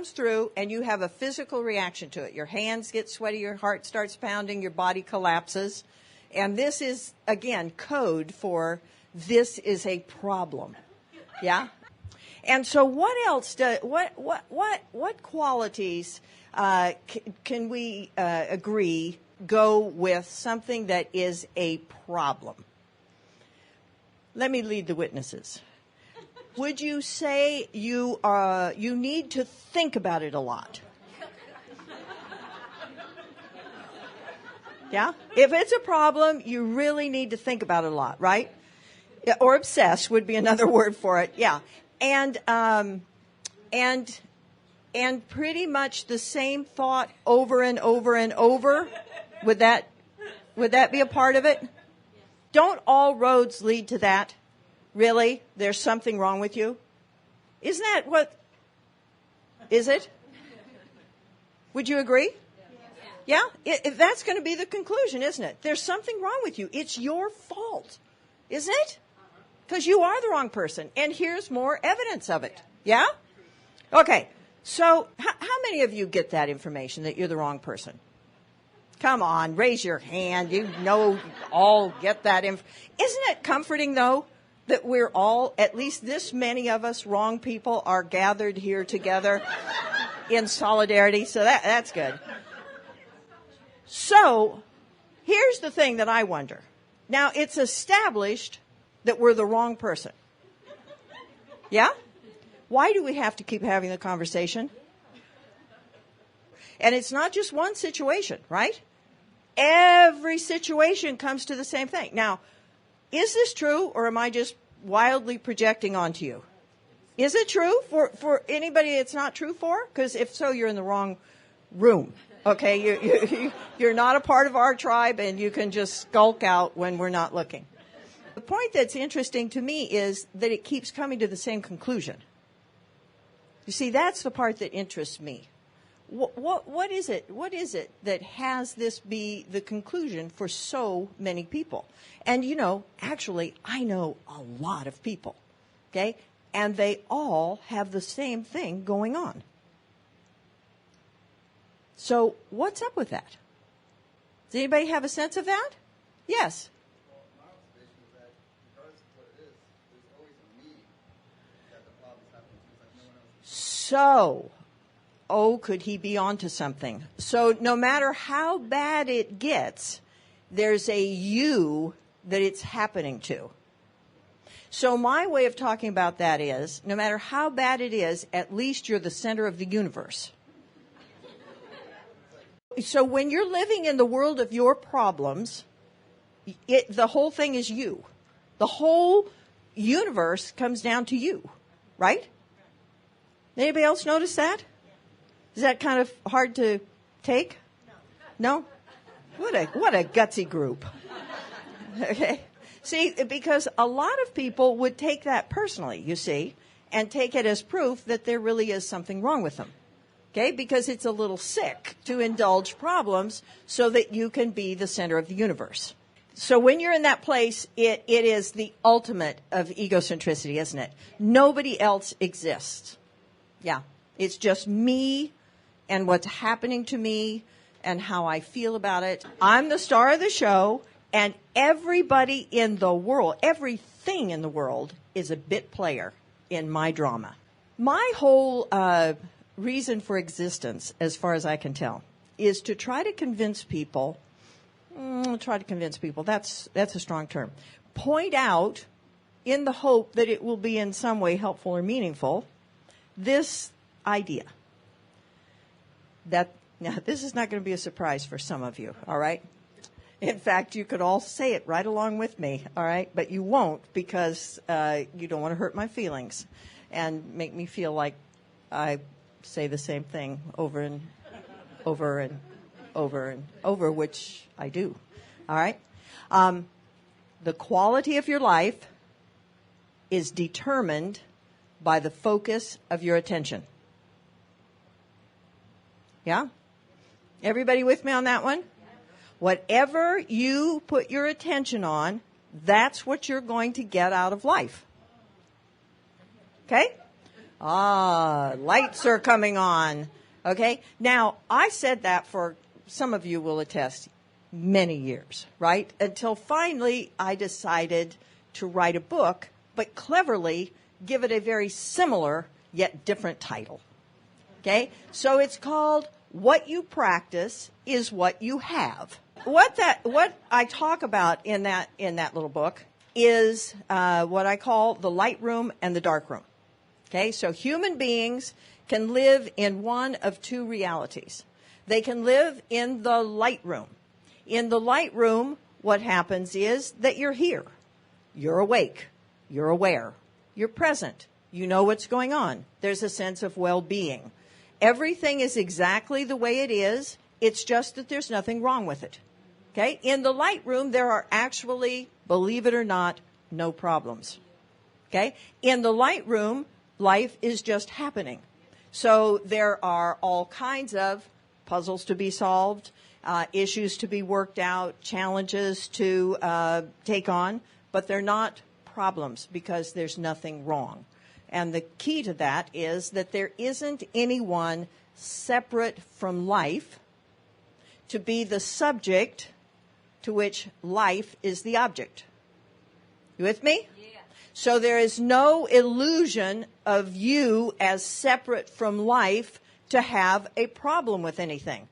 comes through and you have a physical reaction to it. Your hands get sweaty, your heart starts pounding, your body collapses. And this is, again, code for this is a problem. Yeah? And so what else what qualities can we agree go with something that is a problem? Let me lead the witnesses. Would you say you need to think about it a lot? Yeah? If it's a problem, you really need to think about it a lot, right? Yeah, or obsess would be another word for it. Yeah. And pretty much the same thought over and over and over. Would that be a part of it? Don't all roads lead to that? Really? There's something wrong with you? Isn't that what? Is it? Would you agree? Yeah? That's going to be the conclusion, isn't it? There's something wrong with you. It's your fault. Isn't it? Because you are the wrong person. And here's more evidence of it. Yeah? Okay. So how many of you get that information that you're the wrong person? Come on, raise your hand. You know, all get that Isn't it comforting, though, that we're all, at least this many of us wrong people, are gathered here together in solidarity? So that's good. So here's the thing that I wonder. Now, it's established that we're the wrong person. Yeah? Why do we have to keep having the conversation? And it's not just one situation, right? Every situation comes to the same thing. Now, is this true, or am I just wildly projecting onto you? Is it true for anybody it's not true for? Because if so, you're in the wrong room. Okay, you're not a part of our tribe, and you can just skulk out when we're not looking. The point that's interesting to me is that it keeps coming to the same conclusion. You see, that's the part that interests me. What is it? What is it that has this be the conclusion for so many people? And, actually, I know a lot of people, okay? And they all have the same thing going on. So what's up with that? Does anybody have a sense of that? Yes. Well, my observation is that regardless of what it is, there's always a me that the problem's happening to. It's like no one else. So, could he be onto something? So no matter how bad it gets, there's a you that it's happening to. So my way of talking about that is, no matter how bad it is, at least you're the center of the universe. So when you're living in the world of your problems, the whole thing is you. The whole universe comes down to you, right? Anybody else notice that? Is that kind of hard to take? No? What a gutsy group. Okay. See, because a lot of people would take that personally, you see, and take it as proof that there really is something wrong with them. Okay, because it's a little sick to indulge problems so that you can be the center of the universe. So when you're in that place, it is the ultimate of egocentricity, isn't it? Nobody else exists. Yeah, it's just me and what's happening to me and how I feel about it. I'm the star of the show, and everybody in the world, everything in the world is a bit player in my drama. My whole reason for existence, as far as I can tell, is to try to convince people, that's a strong term, point out, in the hope that it will be in some way helpful or meaningful, this idea. Now, this is not going to be a surprise for some of you, all right? In fact, you could all say it right along with me, all right? But you won't, because you don't want to hurt my feelings and make me feel like I say the same thing over and over and over and over, which I do. All right? The quality of your life is determined by the focus of your attention. Yeah? Everybody with me on that one? Whatever you put your attention on, that's what you're going to get out of life. Okay? Lights are coming on. Okay? Now, I said that for, some of you will attest, many years, right? Until finally I decided to write a book, but cleverly give it a very similar yet different title. Okay? So it's called What You Practice is What You Have. What I talk about in that little book is what I call the light room and the dark room. Okay? So human beings can live in one of two realities. They can live in the light room. In the light room, what happens is that you're here. You're awake. You're aware. You're present. You know what's going on. There's a sense of well-being. Everything is exactly the way it is. It's just that there's nothing wrong with it. Okay? In the light room, there are actually, believe it or not, no problems. Okay? In the light room, life is just happening. So there are all kinds of puzzles to be solved, issues to be worked out, challenges to take on, but they're not problems because there's nothing wrong. And the key to that is that there isn't anyone separate from life to be the subject to which life is the object. You with me? Yeah. So there is no illusion of you as separate from life to have a problem with anything.